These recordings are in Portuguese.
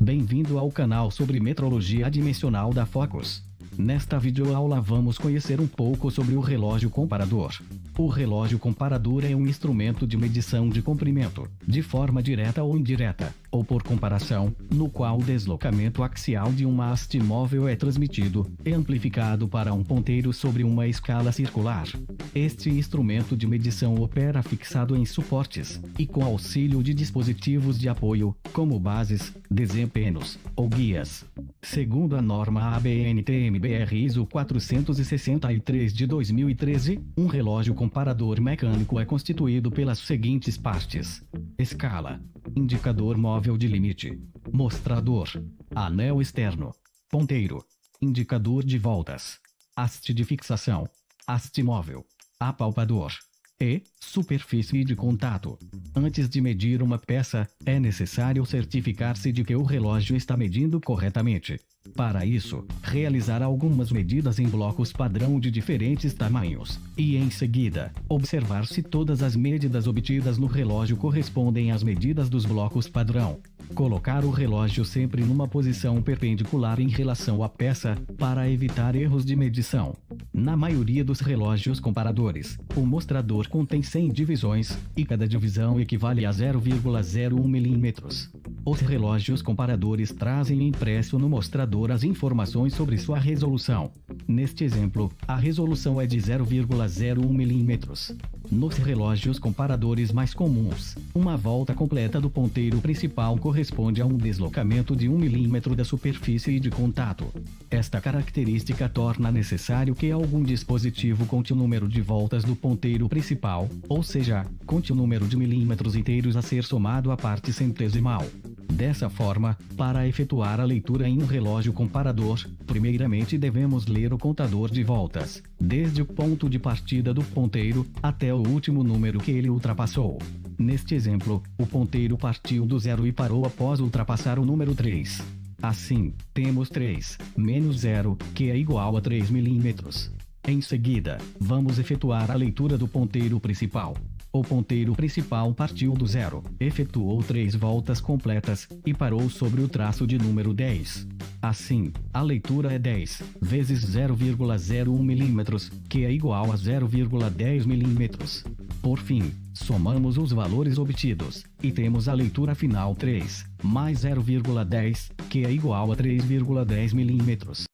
Bem-vindo ao canal sobre metrologia dimensional da Focus. Nesta videoaula vamos conhecer um pouco sobre o relógio comparador. O relógio comparador é um instrumento de medição de comprimento, de forma direta ou indireta, ou por comparação, no qual o deslocamento axial de uma haste móvel é transmitido e amplificado para um ponteiro sobre uma escala circular. Este instrumento de medição opera fixado em suportes e com auxílio de dispositivos de apoio, como bases, desempenhos ou guias. Segundo a norma ABNT-MBR ISO 463 de 2013, um relógio comparador mecânico é constituído pelas seguintes partes: escala, indicador móvel de limite, mostrador, anel externo, ponteiro, indicador de voltas, haste de fixação, haste móvel, apalpador e superfície de contato. Antes de medir uma peça, é necessário certificar-se de que o relógio está medindo corretamente. Para isso, realizar algumas medidas em blocos padrão de diferentes tamanhos, e em seguida, observar se todas as medidas obtidas no relógio correspondem às medidas dos blocos padrão. Colocar o relógio sempre numa posição perpendicular em relação à peça, para evitar erros de medição. Na maioria dos relógios comparadores, o mostrador contém 100 divisões, e cada divisão equivale a 0,01 mm. Os relógios comparadores trazem impresso no mostrador as informações sobre sua resolução. Neste exemplo, a resolução é de 0,01 mm. Nos relógios comparadores mais comuns, uma volta completa do ponteiro principal corresponde a um deslocamento de 1 mm da superfície de contato. Esta característica torna necessário que algum dispositivo conte o número de voltas do ponteiro principal, ou seja, conte o número de milímetros inteiros a ser somado à parte centesimal. Dessa forma, para efetuar a leitura em um relógio comparador, primeiramente devemos ler o contador de voltas, desde o ponto de partida do ponteiro até o último número que ele ultrapassou. Neste exemplo, o ponteiro partiu do 0 e parou após ultrapassar o número 3. Assim, temos 3 menos 0, que é igual a 3 mm. Em seguida, vamos efetuar a leitura do ponteiro principal. O ponteiro principal partiu do 0, efetuou 3 voltas completas e parou sobre o traço de número 10. Assim, a leitura é 10 vezes 0,01 mm, que é igual a 0,10 mm. Por fim, somamos os valores obtidos e temos a leitura final 3 mais 0,10, que é igual a 3,10 mm.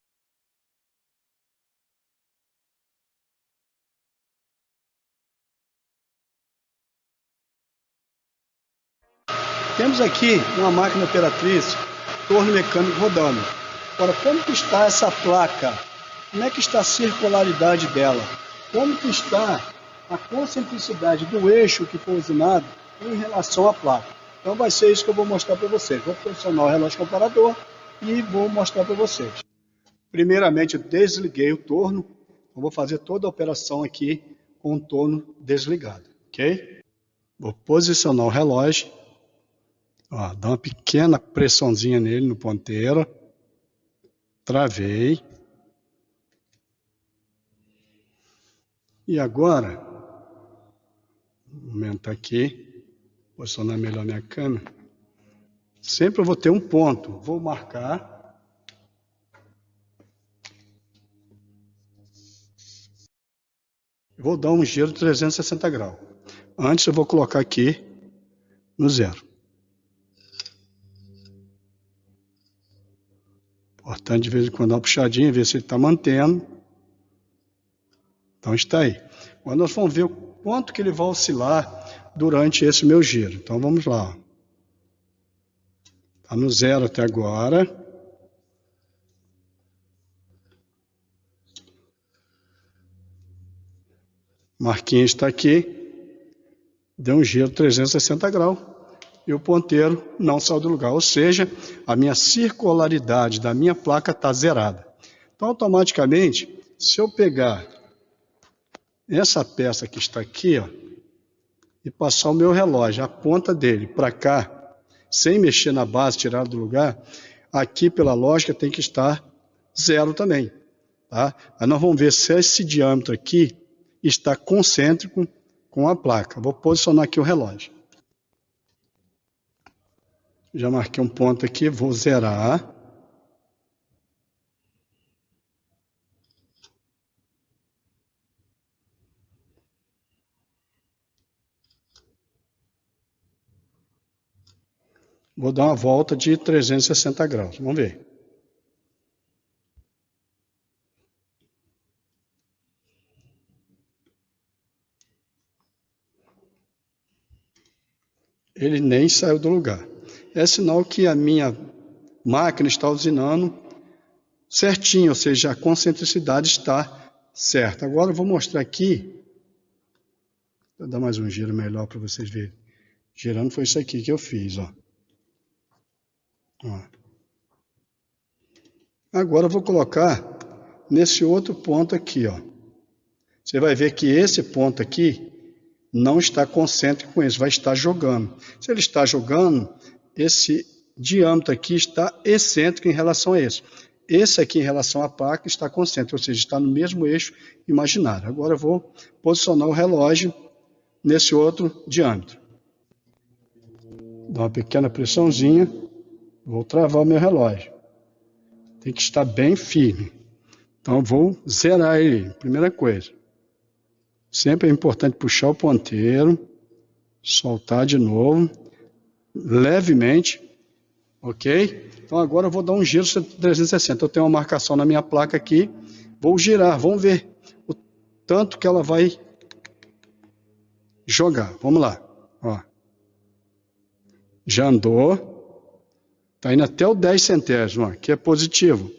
Temos aqui uma máquina operatriz, torno mecânico rodando. Agora, como que está essa placa? Como é que está a circularidade dela? Como que está a concentricidade do eixo que foi usinado em relação à placa? Então vai ser isso que eu vou mostrar para vocês. Vou posicionar o relógio comparador e vou mostrar para vocês. Primeiramente, eu desliguei o torno. Eu vou fazer toda a operação aqui com o torno desligado, ok? Vou posicionar o relógio. Ó, dá uma pequena pressãozinha nele no ponteiro. Travei. E agora, vou aumentar aqui, posicionar melhor minha câmera. Sempre eu vou ter um ponto. Vou marcar. Vou dar um giro de 360 graus. Antes eu vou colocar aqui no 0. Importante de vez em quando dar uma puxadinha, ver se ele está mantendo. Então está aí. Agora nós vamos ver o quanto que ele vai oscilar durante esse meu giro. Então vamos lá. Está no 0 até agora. Marquinhos está aqui. Deu um giro 360 graus. E o ponteiro não saiu do lugar, ou seja, a minha circularidade da minha placa está zerada. Então, automaticamente, se eu pegar essa peça que está aqui, ó, e passar o meu relógio, a ponta dele, para cá, sem mexer na base, tirar do lugar, aqui, pela lógica, tem que estar 0 também. Tá? Aí nós vamos ver se esse diâmetro aqui está concêntrico com a placa. Vou posicionar aqui o relógio. Já marquei um ponto aqui, vou zerar. Vou dar uma volta de 360 graus. Vamos ver. Ele nem saiu do lugar. É sinal que a minha máquina está usinando certinho, ou seja, a concentricidade está certa. Agora eu vou mostrar aqui. Vou dar mais um giro melhor para vocês verem. Girando foi isso aqui que eu fiz, ó. Agora eu vou colocar nesse outro ponto aqui, ó. Você vai ver que esse ponto aqui não está concêntrico com esse, vai estar jogando. Se ele está jogando, esse diâmetro aqui está excêntrico em relação a esse. Esse aqui em relação à placa está concêntrico, ou seja, está no mesmo eixo imaginário. Agora eu vou posicionar o relógio nesse outro diâmetro. Dá uma pequena pressãozinha, vou travar o meu relógio. Tem que estar bem firme. Então eu vou zerar ele, primeira coisa. Sempre é importante puxar o ponteiro, soltar de novo, levemente, ok? Então agora eu vou dar um giro 360. Eu tenho uma marcação na minha placa aqui, vou girar, vamos ver o tanto que ela vai jogar. Vamos lá, ó. Já andou, tá indo até o 10 centésimos, ó, que é positivo.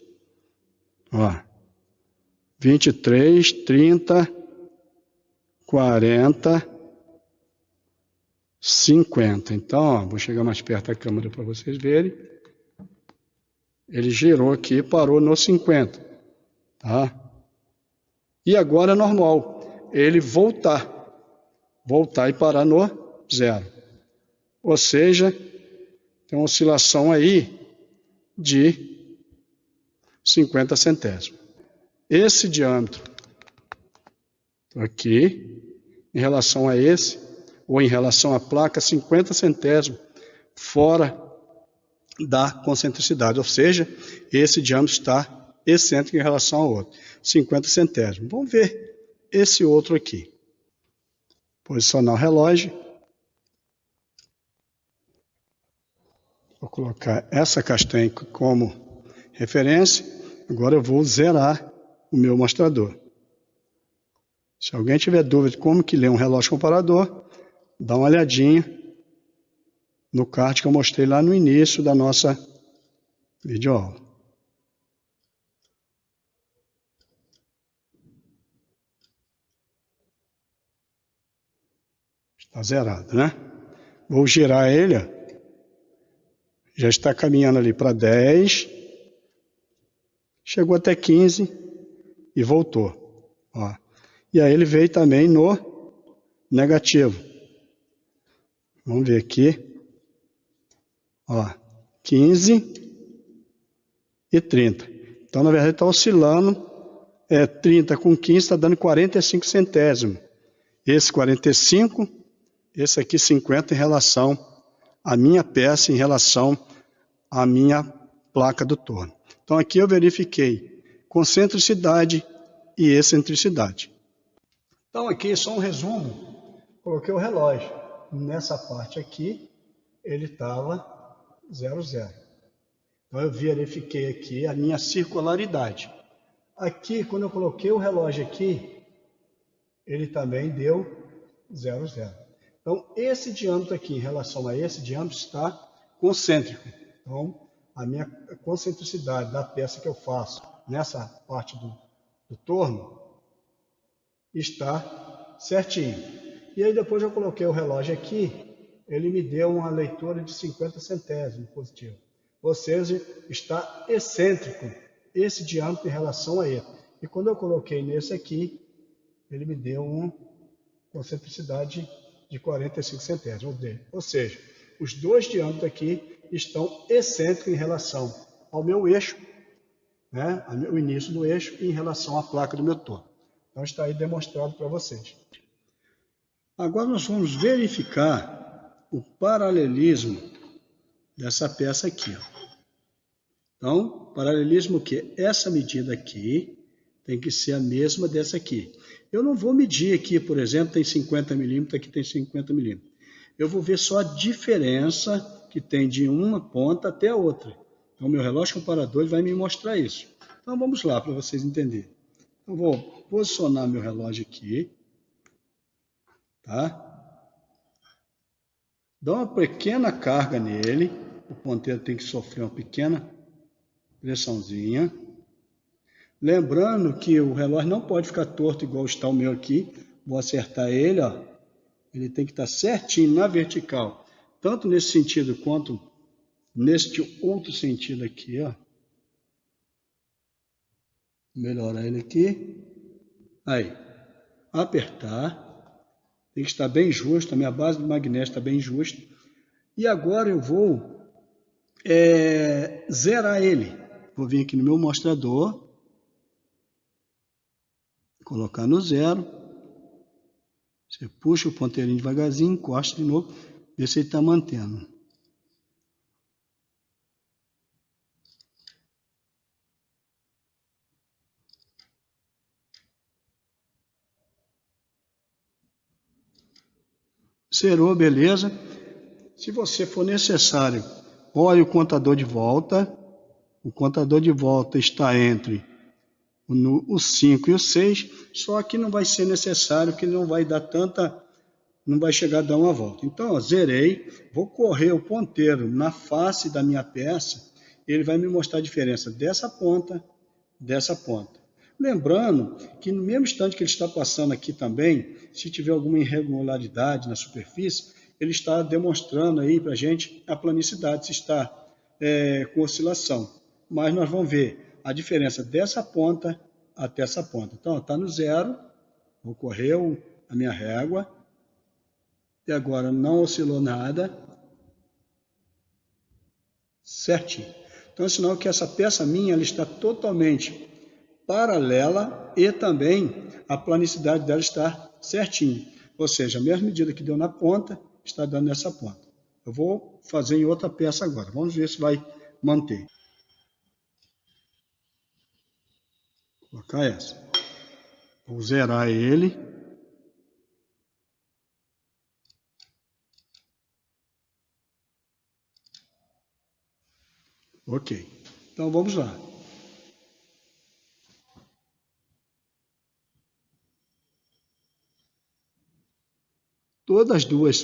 Ó, 23, 30... 40, 50. Então, ó, vou chegar mais perto da câmera para vocês verem. Ele girou aqui e parou no 50. Tá? E agora é normal ele voltar e parar no 0. Ou seja, tem uma oscilação aí de 50 centésimos. Esse diâmetro aqui, em relação a esse, ou em relação à placa, 50 centésimos fora da concentricidade, ou seja, esse diâmetro está excêntrico em relação ao outro, 50 centésimos. Vamos ver esse outro aqui. Posicionar o relógio. Vou colocar essa castanha como referência. Agora eu vou zerar o meu mostrador. Se alguém tiver dúvida de como que lê um relógio comparador, dá uma olhadinha no card que eu mostrei lá no início da nossa videoaula. Está zerado, né? Vou girar ele. Já está caminhando ali para 10. Chegou até 15 e voltou. Ó. E aí ele veio também no negativo. Vamos ver aqui. Ó, 15 e 30. Então, na verdade, está oscilando. 30 com 15 está dando 45 centésimos. Esse 45, esse aqui 50 em relação à minha peça, em relação à minha placa do torno. Então, aqui eu verifiquei concentricidade e excentricidade. Então, aqui só um resumo. Coloquei o relógio. Nessa parte aqui, ele estava 0, 0. Então, eu verifiquei aqui a minha circularidade. Aqui, quando eu coloquei o relógio aqui, ele também deu 0, 0. Então, esse diâmetro aqui, em relação a esse diâmetro, está concêntrico. Então, a minha concentricidade da peça que eu faço nessa parte do torno está certinho. E aí depois eu coloquei o relógio aqui, ele me deu uma leitura de 50 centésimos positivo. Ou seja, está excêntrico esse diâmetro em relação a ele. E quando eu coloquei nesse aqui, ele me deu uma concentricidade de 45 centésimos. Ou seja, os dois diâmetros aqui estão excêntricos em relação ao meu eixo, né, o início do eixo, e em relação à placa do meu torno. Então está aí demonstrado para vocês. Agora nós vamos verificar o paralelismo dessa peça aqui, ó. Então, paralelismo o quê? Essa medida aqui tem que ser a mesma dessa aqui. Eu não vou medir aqui, por exemplo, tem 50 milímetros, aqui tem 50 milímetros. Eu vou ver só a diferença que tem de uma ponta até a outra. Então, meu relógio comparador ele vai me mostrar isso. Então, vamos lá para vocês entenderem. Eu vou posicionar meu relógio aqui, tá? Dá uma pequena carga nele. O ponteiro tem que sofrer uma pequena pressãozinha. Lembrando que o relógio não pode ficar torto igual está o meu aqui. Vou acertar ele, ó. Ele tem que estar certinho na vertical, tanto nesse sentido quanto neste outro sentido aqui, ó. Melhorar ele aqui. Aí, apertar. Tem que estar bem justo, a minha base do magnésio está bem justa. E agora eu vou zerar ele. Vou vir aqui no meu mostrador, colocar no zero. Você puxa o ponteirinho devagarzinho, encosta de novo, vê se ele está mantendo. Zerou, beleza. Se você for necessário, olhe o contador de volta. O contador de volta está entre o 5 e o 6, só que não vai ser necessário, porque não vai dar não vai chegar a dar uma volta. Então, ó, zerei, vou correr o ponteiro na face da minha peça, ele vai me mostrar a diferença dessa ponta. Lembrando que no mesmo instante que ele está passando aqui também, se tiver alguma irregularidade na superfície, ele está demonstrando aí para a gente a planicidade, se está com oscilação. Mas nós vamos ver a diferença dessa ponta até essa ponta. Então, está no zero, vou correr a minha régua, e agora não oscilou nada, certinho. Então, é sinal que essa peça minha ela está totalmente paralela e também a planicidade dela está certinho. Ou seja, a mesma medida que deu na ponta, está dando nessa ponta. Eu vou fazer em outra peça agora. Vamos ver se vai manter. Vou colocar essa. Vou zerar ele. Ok. Então vamos lá. Todas as duas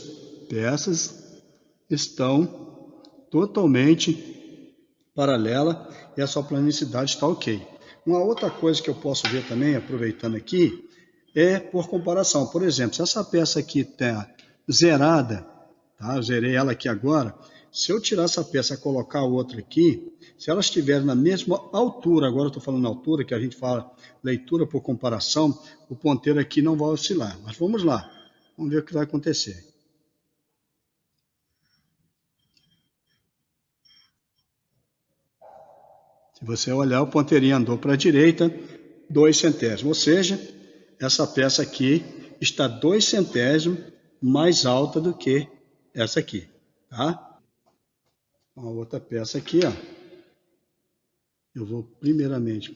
peças estão totalmente paralelas e a sua planicidade está ok. Uma outra coisa que eu posso ver também, aproveitando aqui, é por comparação. Por exemplo, se essa peça aqui está zerada, tá? Eu zerei ela aqui agora. Se eu tirar essa peça e colocar outra aqui, se elas estiverem na mesma altura, agora eu estou falando altura, que a gente fala leitura por comparação, o ponteiro aqui não vai oscilar. Mas vamos lá. Vamos ver o que vai acontecer. Se você olhar, o ponteirinho andou para a direita 2 centésimos. Ou seja, essa peça aqui está 2 centésimos mais alta do que essa aqui. Tá? Uma outra peça aqui, ó. Eu vou primeiramente,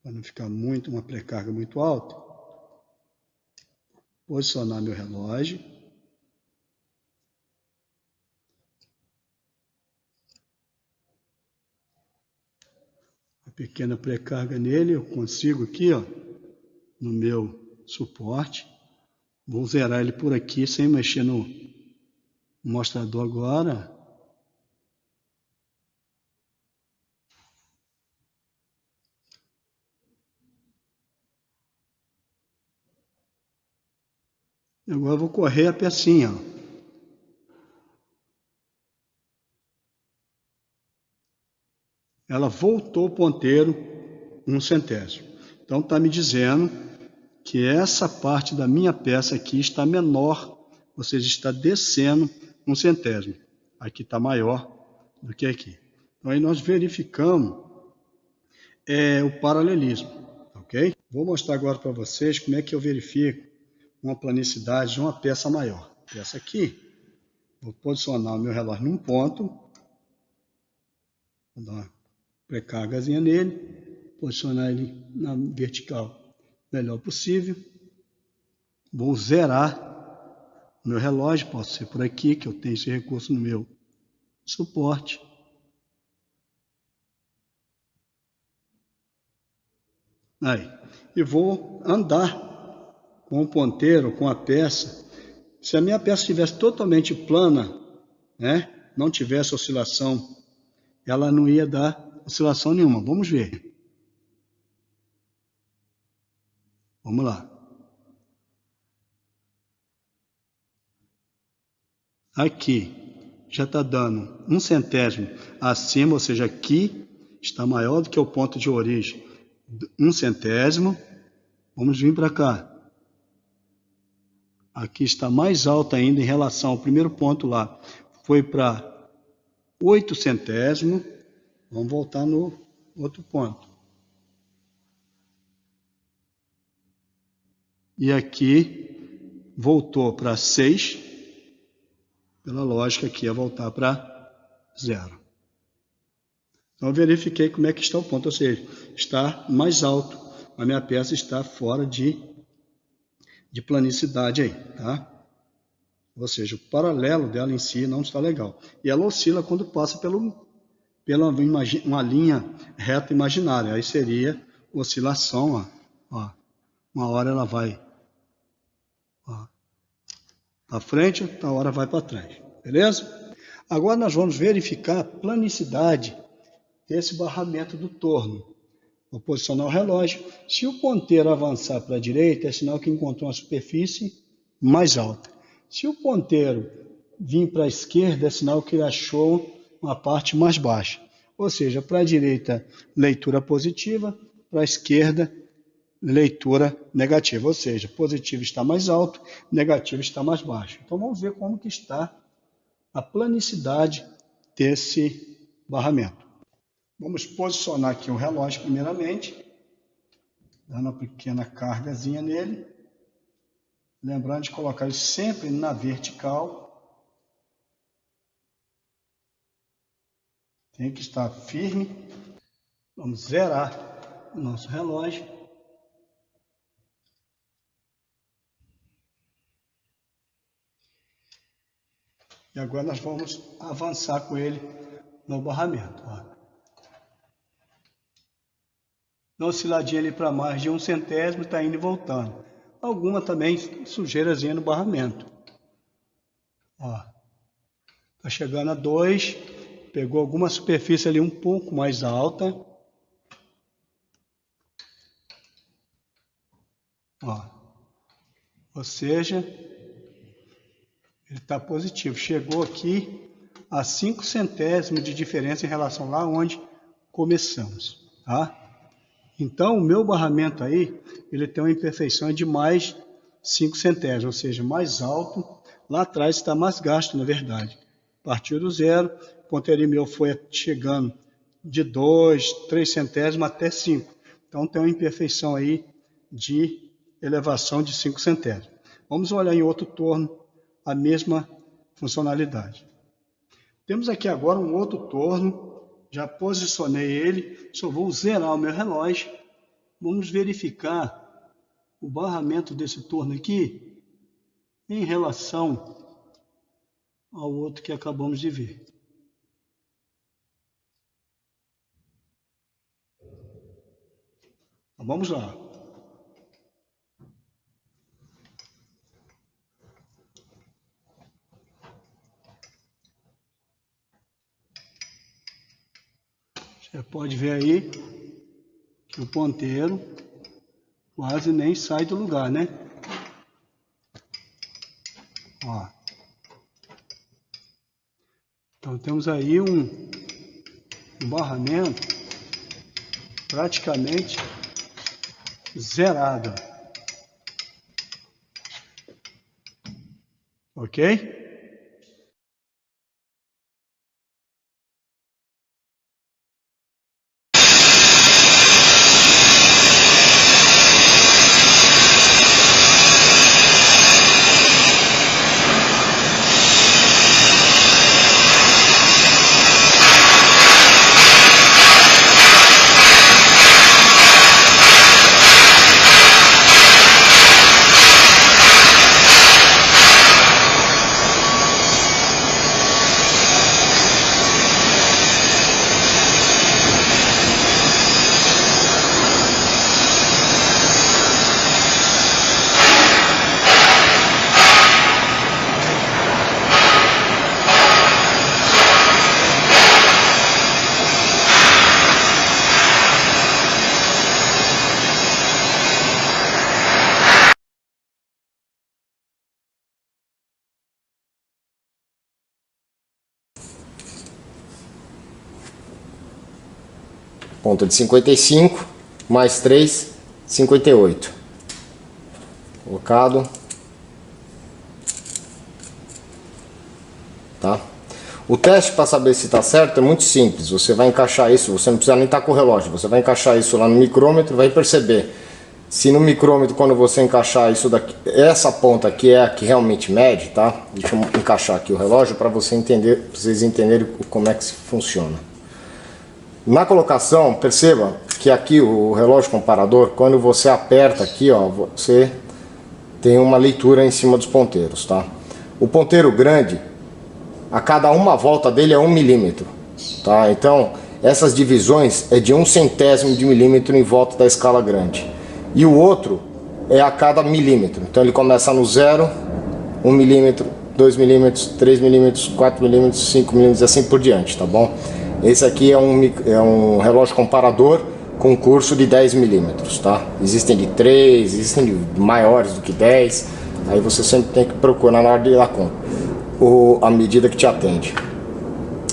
para não ficar uma pré-carga muito alta, posicionar meu relógio. A pequena pré-carga nele, eu consigo aqui, ó, no meu suporte. Vou zerar ele por aqui, sem mexer no mostrador agora. Agora eu vou correr a pecinha, ó. Ela voltou o ponteiro 1 centésimo. Então está me dizendo que essa parte da minha peça aqui está menor, ou seja, está descendo 1 centésimo. Aqui está maior do que aqui. Então aí nós verificamos o paralelismo, ok? Vou mostrar agora para vocês como é que eu verifico uma planicidade de uma peça maior. Peça aqui, Vou posicionar o meu relógio num ponto. Vou dar uma pré-cargazinha nele. Posicionar ele na vertical melhor possível. Vou zerar o meu relógio. Pode ser por aqui, que eu tenho esse recurso no meu suporte. Aí. E vou andar com o ponteiro, com a peça. Se a minha peça estivesse totalmente plana, né, não tivesse oscilação, ela não ia dar oscilação nenhuma. Vamos ver. Vamos lá. Aqui já está dando 1/100 acima, ou seja, aqui está maior do que o ponto de origem. 1/100. Vamos vir para cá. Aqui está mais alto ainda em relação ao primeiro ponto lá. Foi para 0,08. Vamos voltar no outro ponto. E aqui voltou para 6. Pela lógica aqui ia voltar para 0. Então eu verifiquei como é que está o ponto. Ou seja, está mais alto. A minha peça está fora de planicidade aí, tá? Ou seja, o paralelo dela em si não está legal. E ela oscila quando passa pela uma linha reta imaginária. Aí seria oscilação, ó. Uma hora ela vai à frente, outra hora vai para trás. Beleza? Agora nós vamos verificar a planicidade desse barramento do torno. Vou posicionar o relógio. Se o ponteiro avançar para a direita, é sinal que encontrou uma superfície mais alta. Se o ponteiro vir para a esquerda, é sinal que ele achou uma parte mais baixa. Ou seja, para a direita, leitura positiva, para a esquerda, leitura negativa. Ou seja, positivo está mais alto, negativo está mais baixo. Então vamos ver como que está a planicidade desse barramento. Vamos posicionar aqui o relógio primeiramente, dando uma pequena cargazinha nele. Lembrando de colocar ele sempre na vertical. Tem que estar firme. Vamos zerar o nosso relógio. E agora nós vamos avançar com ele no barramento. Ó. Dá uma osciladinha ali para mais de 0,01, está indo e voltando. Alguma também sujeirazinha no barramento. Está chegando a 2, pegou alguma superfície ali um pouco mais alta. Ó. Ou seja, ele está positivo. Chegou aqui a 0,05 de diferença em relação lá onde começamos. Tá? Então, o meu barramento aí, ele tem uma imperfeição de mais 0,05, ou seja, mais alto. Lá atrás está mais gasto, na verdade. Partiu do zero, o ponteirinho meu foi chegando de 2, 3 centésimos até 5. Então, tem uma imperfeição aí de elevação de 5 centésimos. Vamos olhar em outro torno a mesma funcionalidade. Temos aqui agora um outro torno. Já posicionei ele, só vou zerar o meu relógio. Vamos verificar o barramento desse torno aqui em relação ao outro que acabamos de ver. Então, vamos lá. Você pode ver aí que o ponteiro quase nem sai do lugar, né? Ó. Então temos aí um barramento praticamente zerado. Ok? Ponta de 55, mais 3, 58. Colocado. Tá? O teste para saber se está certo é muito simples. Você vai encaixar isso, você não precisa nem estar com o relógio. Você vai encaixar isso lá no micrômetro, vai perceber se no micrômetro, quando você encaixar isso daqui, essa ponta aqui é a que realmente mede, tá? Deixa eu encaixar aqui o relógio para você entender, pra vocês entenderem como é que funciona. Na colocação, perceba que aqui o relógio comparador, quando você aperta aqui, ó, você tem uma leitura em cima dos ponteiros, tá? O ponteiro grande, a cada uma volta dele é 1 milímetro, tá? Então, essas divisões é de 1/100º de milímetro em volta da escala grande. E o outro é a cada milímetro. Então ele começa no 0, 1 milímetro, 2 milímetros, 3 milímetros, 4 milímetros, 5 milímetros e assim por diante, tá bom? Esse aqui é um relógio comparador com curso de 10 milímetros, tá? Existem de 3, existem de maiores do que 10. Aí você sempre tem que procurar na hora de ir lá com a medida que te atende.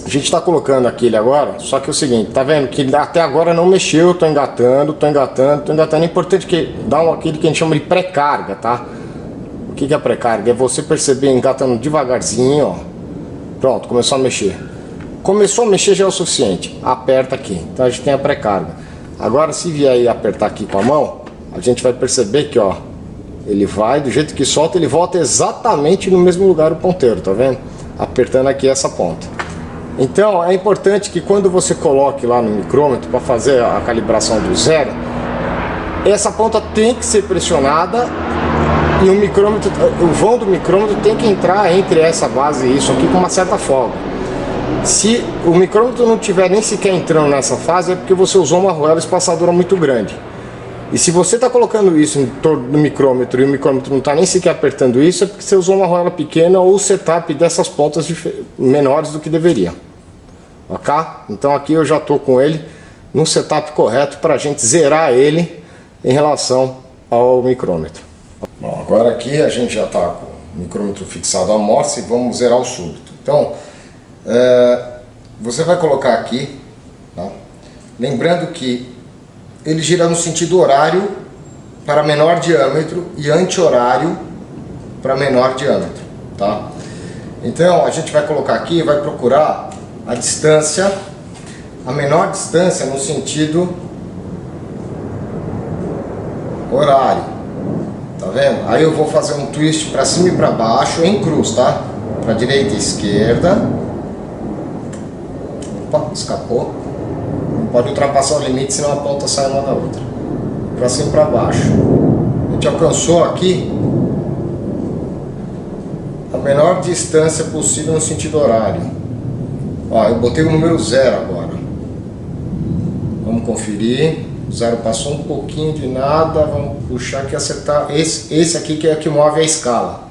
A gente está colocando aquele agora, só que é o seguinte, tá vendo que até agora não mexeu, eu tô engatando. É importante que dá aquele que a gente chama de pré-carga, tá? O que é pré-carga? É você perceber engatando devagarzinho, ó. Pronto, começou a mexer. Começou a mexer já é o suficiente. Aperta aqui. Então a gente tem a pré-carga. Agora se vier aí apertar aqui com a mão, a gente vai perceber que, ó, ele vai, do jeito que solta, ele volta exatamente no mesmo lugar o ponteiro, tá vendo? Apertando aqui essa ponta. Então é importante que quando você coloque lá no micrômetro para fazer a calibração do 0, essa ponta tem que ser pressionada e o micrômetro, o vão do micrômetro tem que entrar entre essa base e isso aqui com uma certa folga. Se o micrômetro não tiver nem sequer entrando nessa fase, é porque você usou uma arruela espaçadora muito grande. E se você está colocando isso em torno do micrômetro e o micrômetro não está nem sequer apertando isso, é porque você usou uma arruela pequena ou o setup dessas pontas menores do que deveria. Ok? Então aqui eu já estou com ele no setup correto para a gente zerar ele em relação ao micrômetro. Bom, agora aqui a gente já está com o micrômetro fixado à morse e vamos zerar o súbito. Então, você vai colocar aqui, tá? Lembrando que ele gira no sentido horário para menor diâmetro e anti-horário para menor diâmetro, tá? Então a gente vai colocar aqui e vai procurar a distância, a menor distância no sentido horário, tá vendo? Aí eu vou fazer um twist para cima e para baixo em cruz, tá? Para direita e esquerda. Opa, escapou. Não pode ultrapassar o limite, senão a ponta sai uma da outra. Para cima e para baixo. A gente alcançou aqui a menor distância possível no sentido horário. Ó, eu botei o número 0 agora. Vamos conferir. O 0 passou um pouquinho de nada. Vamos puxar aqui e acertar. Esse aqui que é o que move a escala.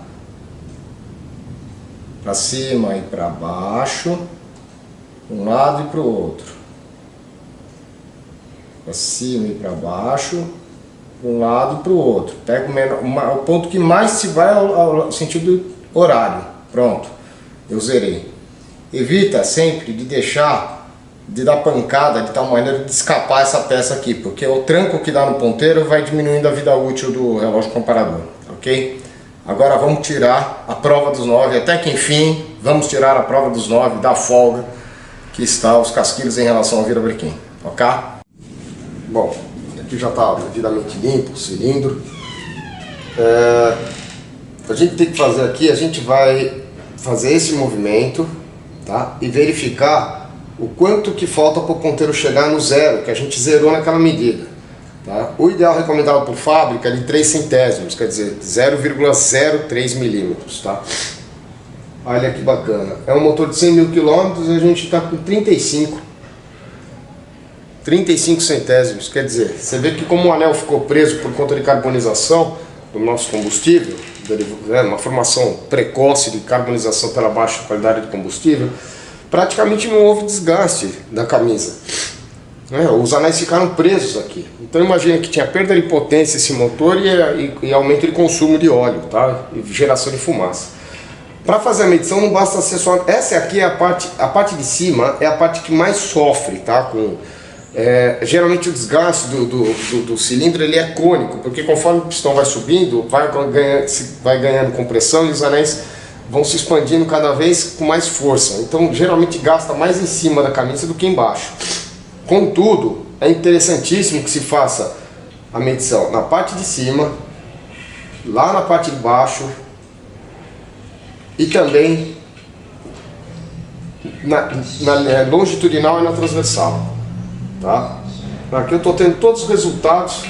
Para cima e para baixo. Um lado e para o outro. Para cima e para baixo, para um lado e para o outro. Pega o ponto que mais se vai ao sentido horário. Pronto, eu zerei. Evita sempre de dar pancada de tal maneira de escapar essa peça aqui, porque o tranco que dá no ponteiro vai diminuindo a vida útil do relógio comparador, ok? Agora vamos tirar a prova dos 9, até que enfim, vamos tirar a prova dos 9 da folga que está os casquilhos em relação ao virabrequim, ok? Bom, aqui já está devidamente limpo o cilindro. A gente tem que fazer aqui, a gente vai fazer esse movimento, tá? E verificar o quanto que falta para o ponteiro chegar no 0, que a gente zerou naquela medida. Tá? O ideal recomendado por fábrica é de 0,03, quer dizer, 0,03 milímetros. Tá? Olha que bacana. É um motor de 100 mil quilômetros e a gente está com 35 centésimos, quer dizer, você vê que como o anel ficou preso por conta de carbonização do nosso combustível, uma formação precoce de carbonização pela baixa qualidade de combustível, praticamente não houve desgaste da camisa. Os anéis ficaram presos aqui. Então imagina que tinha perda de potência esse motor e aumento de consumo de óleo, tá? E geração de fumaça. Para fazer a medição não basta ser só... Essa aqui é a parte de cima, é a parte que mais sofre, tá? Geralmente o desgaste do cilindro ele é cônico, porque conforme o pistão vai subindo, vai ganhando compressão e os anéis vão se expandindo cada vez com mais força. Então geralmente gasta mais em cima da camisa do que embaixo. Contudo, é interessantíssimo que se faça a medição na parte de cima, lá na parte de baixo e também na longitudinal e na transversal, tá? Aqui eu estou tendo todos os resultados.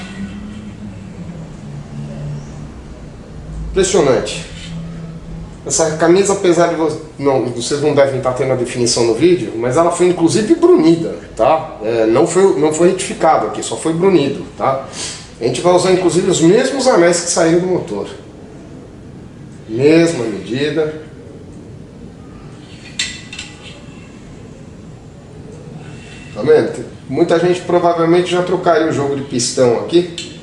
Impressionante. Essa camisa, apesar de vocês não devem estar tendo a definição no vídeo, mas ela foi inclusive brunida, tá? Não foi retificado aqui, só foi brunido, tá? A gente vai usar inclusive os mesmos anéis que saíram do motor. Mesma medida. Tá vendo? Muita gente provavelmente já trocaria o jogo de pistão aqui.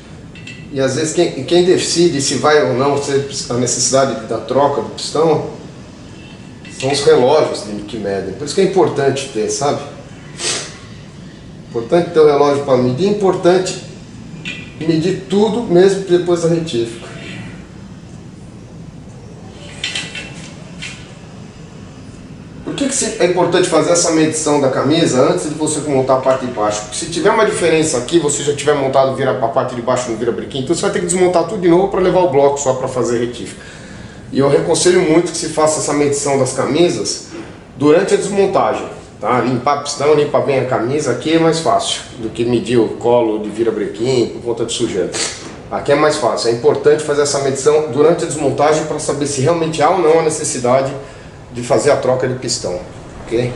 E às vezes quem decide se vai ou não ser a necessidade da troca do pistão são os relógios que medem. Por isso que é importante ter, sabe? Importante ter o relógio para medir, importante medir tudo mesmo depois da retífica. Por que é importante fazer essa medição da camisa antes de você montar a parte de baixo? Porque se tiver uma diferença aqui, você já tiver montado a parte de baixo no virabrequim, então você vai ter que desmontar tudo de novo para levar o bloco só para fazer retífica. E eu aconselho muito que se faça essa medição das camisas durante a desmontagem, tá? Limpar a pistão, limpar bem a camisa, aqui é mais fácil do que medir o colo de virabrequim por conta de sujeira. Aqui é mais fácil, é importante fazer essa medição durante a desmontagem para saber se realmente há ou não a necessidade de fazer a troca de pistão, ok?